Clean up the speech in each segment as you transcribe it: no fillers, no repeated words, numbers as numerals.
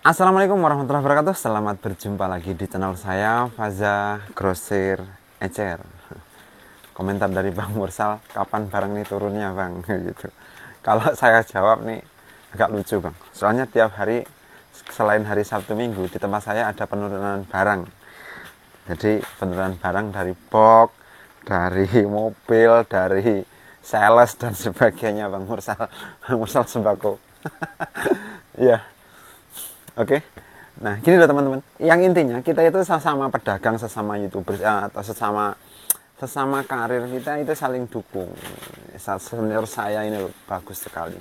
Assalamualaikum warahmatullahi wabarakatuh. Selamat berjumpa lagi di channel saya, Faza Grosir Ecer. Komentar dari Bang Mursal, kapan barang ini turunnya Bang? Gitu. Kalau saya jawab nih agak lucu Bang. Soalnya tiap hari selain hari Sabtu Minggu di tempat saya ada penurunan barang. Jadi penurunan barang dari box, dari mobil, dari sales dan sebagainya Bang Mursal. Bang Mursal sembako. Iya. Oke. Nah, gini loh teman-teman. Yang intinya kita itu sesama pedagang, sesama YouTuber atau sesama karir kita itu saling dukung. Senior saya ini loh, bagus sekali.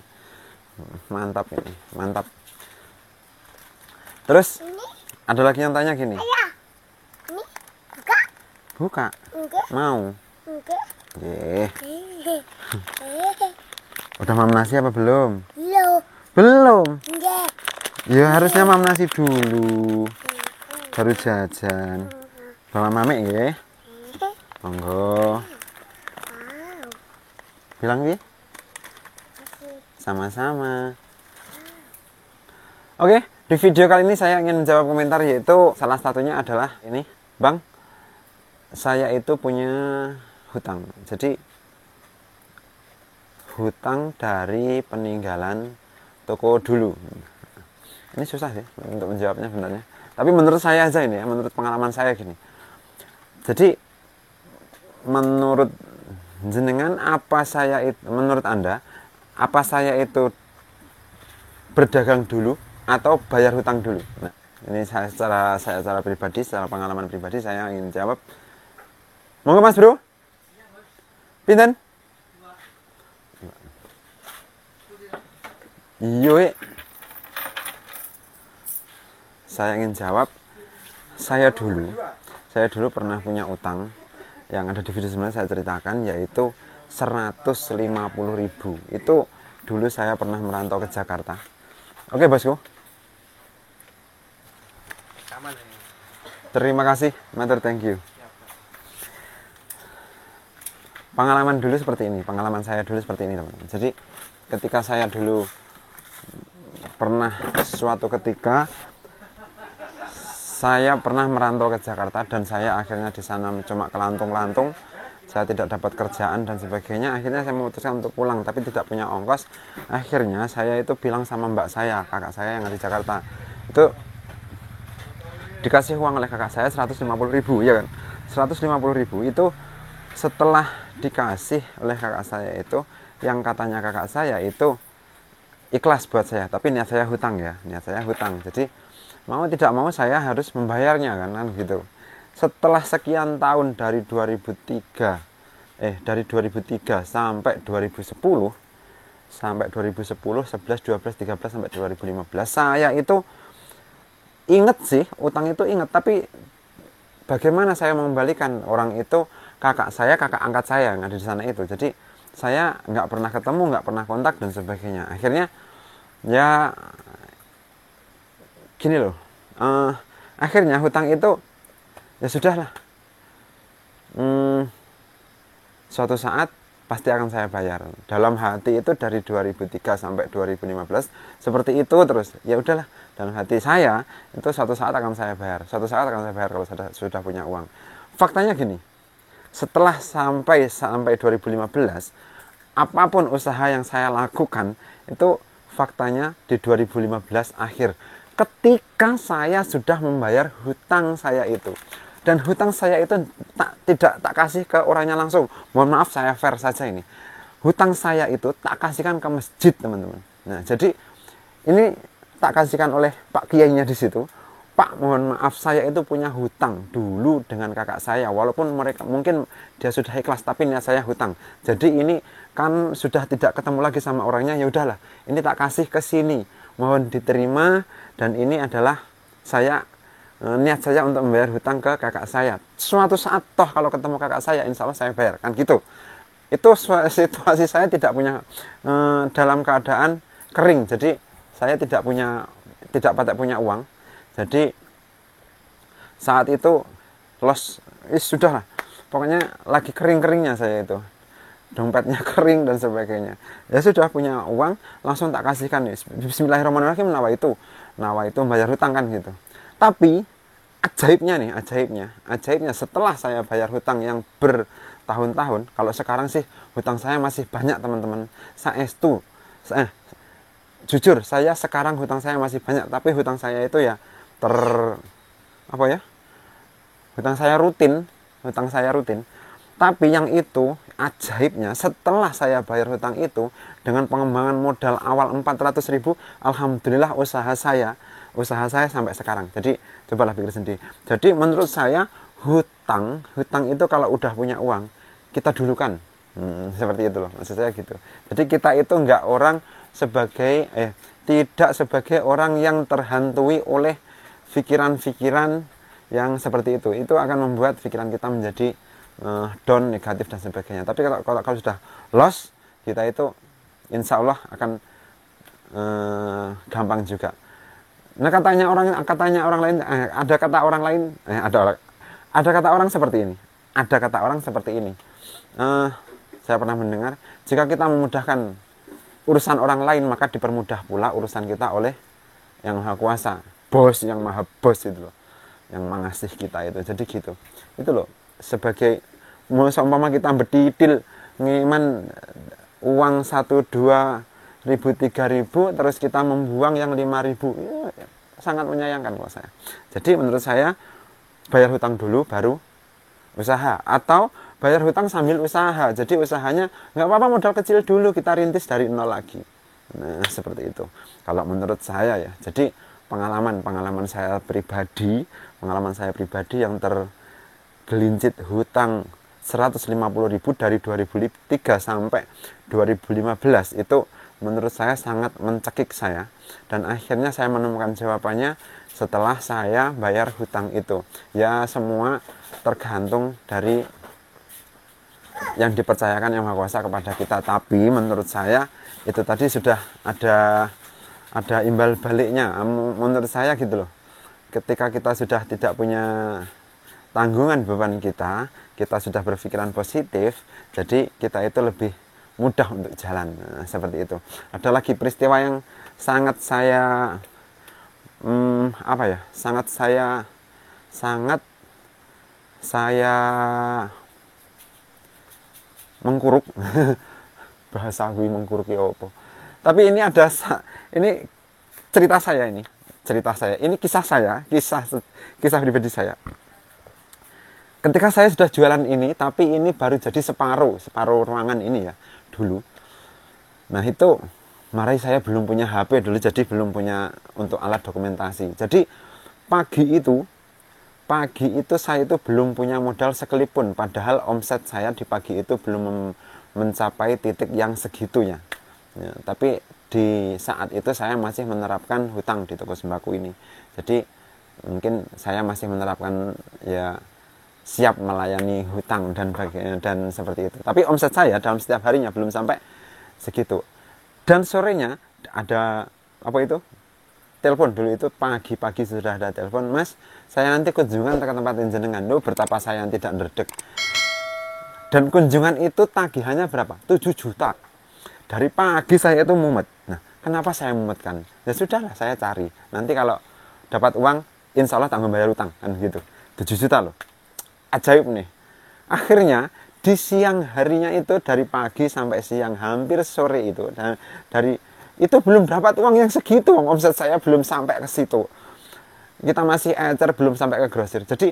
Mantap ini, mantap. Terus ada lagi yang tanya gini. Ini buka? Buka. Enggak. Mau. Enggak. Ye. Udah mam nasi apa belum? Belum. Belum. Enggak. Ya harusnya mam nasi dulu. Baru jajan. Bawa mami nggih. Monggo. Bilang Wi. Sama-sama. Oke, di video kali ini saya ingin menjawab komentar, yaitu salah satunya adalah ini, Bang. Saya itu punya hutang. Jadi hutang dari peninggalan toko dulu. Ini susah sih untuk menjawabnya sebenarnya. Tapi menurut saya aja ini ya, menurut pengalaman saya gini. Jadi menurut jenengan menurut Anda apa saya itu berdagang dulu atau bayar hutang dulu? Nah, ini saya secara pribadi, secara pengalaman pribadi saya ingin jawab. Monggo Mas Bro. Pinten? Iya. Saya ingin jawab, saya dulu pernah punya utang yang ada di video sebelumnya saya ceritakan, yaitu 150.000. Itu dulu saya pernah merantau ke Jakarta. Oke bosku, terima kasih, matur, thank you. Pengalaman saya dulu seperti ini teman-teman. Jadi ketika saya dulu pernah suatu ketika saya pernah merantau ke Jakarta dan saya akhirnya di sana cuma kelantung-lantung, saya tidak dapat kerjaan dan sebagainya. Akhirnya saya memutuskan untuk pulang tapi tidak punya ongkos. Akhirnya saya itu bilang sama mbak saya, kakak saya yang ada di Jakarta, itu dikasih uang oleh kakak saya 150.000, ya kan. 150.000 itu setelah dikasih oleh kakak saya itu, yang katanya kakak saya itu ikhlas buat saya, tapi niat saya hutang ya, jadi mau tidak mau saya harus membayarnya kan gitu. Setelah sekian tahun dari 2003 sampai 2010 11 12 13 sampai 2015 saya itu inget sih, utang itu inget, tapi bagaimana saya mengembalikan orang itu, kakak angkat saya yang ada di sana itu. Jadi saya nggak pernah ketemu, nggak pernah kontak dan sebagainya. Akhirnya ya gini loh, akhirnya hutang itu ya sudahlah, suatu saat pasti akan saya bayar. Dalam hati itu dari 2003 sampai 2015 seperti itu terus. Ya udahlah, dalam hati saya itu suatu saat akan saya bayar. Kalau sudah punya uang. Faktanya gini, setelah sampai 2015, apapun usaha yang saya lakukan itu faktanya di 2015 akhir, ketika saya sudah membayar hutang saya itu. Dan hutang saya itu tidak tak kasih ke orangnya langsung. Mohon maaf, saya fair saja ini. Hutang saya itu tak kasihkan ke masjid, teman-teman. Nah, jadi ini tak kasihkan oleh Pak Kiainya di situ. Pak, mohon maaf, saya itu punya hutang dulu dengan kakak saya. Walaupun mereka mungkin dia sudah ikhlas, tapi niat saya hutang. Jadi ini kan sudah tidak ketemu lagi sama orangnya, ya udahlah. Ini tak kasih ke sini. Mohon diterima, dan ini adalah niat saya untuk membayar hutang ke kakak saya. Suatu saat toh kalau ketemu kakak saya, insya Allah saya bayar, kan gitu. Itu situasi saya tidak punya dalam keadaan kering, jadi saya tidak patek punya uang. Jadi saat itu sudahlah, pokoknya lagi kering-keringnya saya itu, dompetnya kering dan sebagainya. Ya sudah, punya uang langsung tak kasihkan nih. Bismillahirrahmanirrahim, nawa itu nawa itu membayar hutang kan gitu. Tapi ajaibnya setelah saya bayar hutang yang bertahun-tahun, kalau sekarang sih hutang saya masih banyak teman-teman. Jujur saya sekarang hutang saya masih banyak, tapi hutang saya itu ya hutang saya rutin. Tapi yang itu ajaibnya, setelah saya bayar hutang itu dengan pengembangan modal awal 400.000, alhamdulillah usaha saya sampai sekarang. Jadi cobalah pikir sendiri. Jadi menurut saya hutang itu kalau udah punya uang kita dulukan. Seperti itu loh, maksud saya gitu. Jadi kita itu tidak sebagai orang yang terhantui oleh pikiran-pikiran yang seperti itu. Itu akan membuat pikiran kita menjadi down, negatif dan sebagainya. Tapi kalau sudah loss, kita itu insya Allah akan gampang juga. Nah, katanya orang lain, ada kata orang seperti ini. Saya pernah mendengar, jika kita memudahkan urusan orang lain, maka dipermudah pula urusan kita oleh yang Maha Kuasa, yang Maha Bos itu loh, yang mengasih kita itu. Jadi gitu. Itu loh, sebagai seumpama kita berdidil ngiman uang 1, 2 ribu, 3 ribu, terus kita membuang yang 5 ribu, ya, sangat menyayangkan kalau saya. Jadi menurut saya bayar hutang dulu baru usaha, atau bayar hutang sambil usaha. Jadi usahanya nggak apa-apa, modal kecil dulu, kita rintis dari nol lagi. Nah, seperti itu kalau menurut saya ya. Jadi pengalaman saya pribadi yang tergelincit hutang 150.000 dari 2003 sampai 2015 itu menurut saya sangat mencekik saya, dan akhirnya saya menemukan jawabannya setelah saya bayar hutang itu. Ya semua tergantung dari yang dipercayakan Yang Maha Kuasa kepada kita. Tapi menurut saya itu tadi sudah ada imbal baliknya menurut saya gitu loh. Ketika kita sudah tidak punya tanggungan beban kita sudah berpikiran positif, jadi kita itu lebih mudah untuk jalan. Nah, seperti itu. Ada lagi peristiwa yang sangat saya mengkuruk bahasa gue mengkuruk ya opo. Tapi ini cerita saya, ini kisah pribadi saya. Ketika saya sudah jualan ini, tapi ini baru jadi separuh ruangan ini ya dulu. Nah itu marahi saya belum punya HP dulu, jadi belum punya untuk alat dokumentasi. Jadi pagi itu saya itu belum punya modal sekelipun, padahal omset saya di pagi itu belum mencapai titik yang segitunya. Ya, tapi di saat itu saya masih menerapkan hutang di toko sembako ini. Jadi mungkin saya masih menerapkan ya siap melayani hutang dan seperti itu. Tapi omset saya dalam setiap harinya belum sampai segitu. Dan sorenya ada telepon dulu itu, pagi-pagi sudah ada telepon, Mas, saya nanti kunjungan ke tempat jenengan. Loh, betapa saya tidak ndredeg. Dan kunjungan itu tagihannya berapa? 7 juta. Dari pagi saya itu mumet. Nah, kenapa saya mumetkan? Ya sudahlah, saya cari. Nanti kalau dapat uang, insya Allah tanggung bayar utang, kan gitu. 7 juta loh. Ajaib nih. Akhirnya di siang harinya itu, dari pagi sampai siang, hampir sore itu, dan dari itu belum dapat uang yang segitu. Omset saya belum sampai ke situ. Kita masih ecer, belum sampai ke grosir. Jadi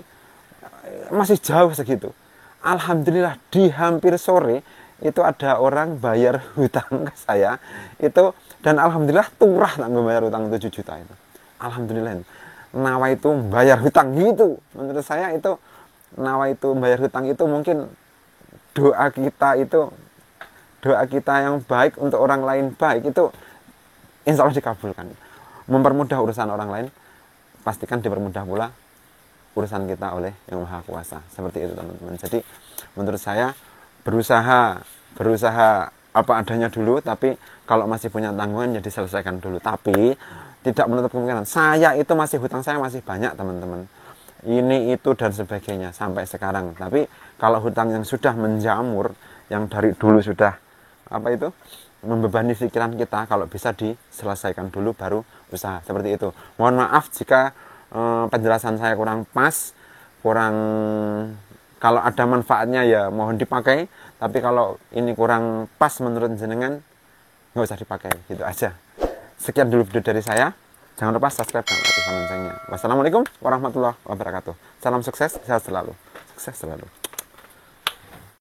masih jauh segitu. Alhamdulillah di hampir sore itu ada orang bayar hutang ke saya itu, dan alhamdulillah turah tanggung bayar hutang 7 juta itu. Alhamdulillah. Nawa itu bayar hutang gitu. Menurut saya itu nawa itu bayar hutang itu mungkin doa kita yang baik untuk orang lain baik itu insya Allah dikabulkan. Mempermudah urusan orang lain, pastikan dipermudah pula urusan kita oleh Yang Maha Kuasa. Seperti itu teman-teman. Jadi menurut saya berusaha apa adanya dulu, tapi kalau masih punya tanggungan ya diselesaikan dulu. Tapi tidak menutup kemungkinan saya itu hutang saya masih banyak teman-teman. Ini itu dan sebagainya sampai sekarang. Tapi kalau hutang yang sudah menjamur, yang dari dulu sudah membebani pikiran kita, kalau bisa diselesaikan dulu baru usaha, seperti itu. Mohon maaf jika penjelasan saya kurang pas, kalau ada manfaatnya ya mohon dipakai, tapi kalau ini kurang pas menurut jenengan nggak usah dipakai, gitu aja. Sekian dulu video dari saya. Jangan lupa subscribe dan aktifkan loncengnya. Wassalamualaikum warahmatullahi wabarakatuh. Salam sukses, sehat selalu. Sukses selalu.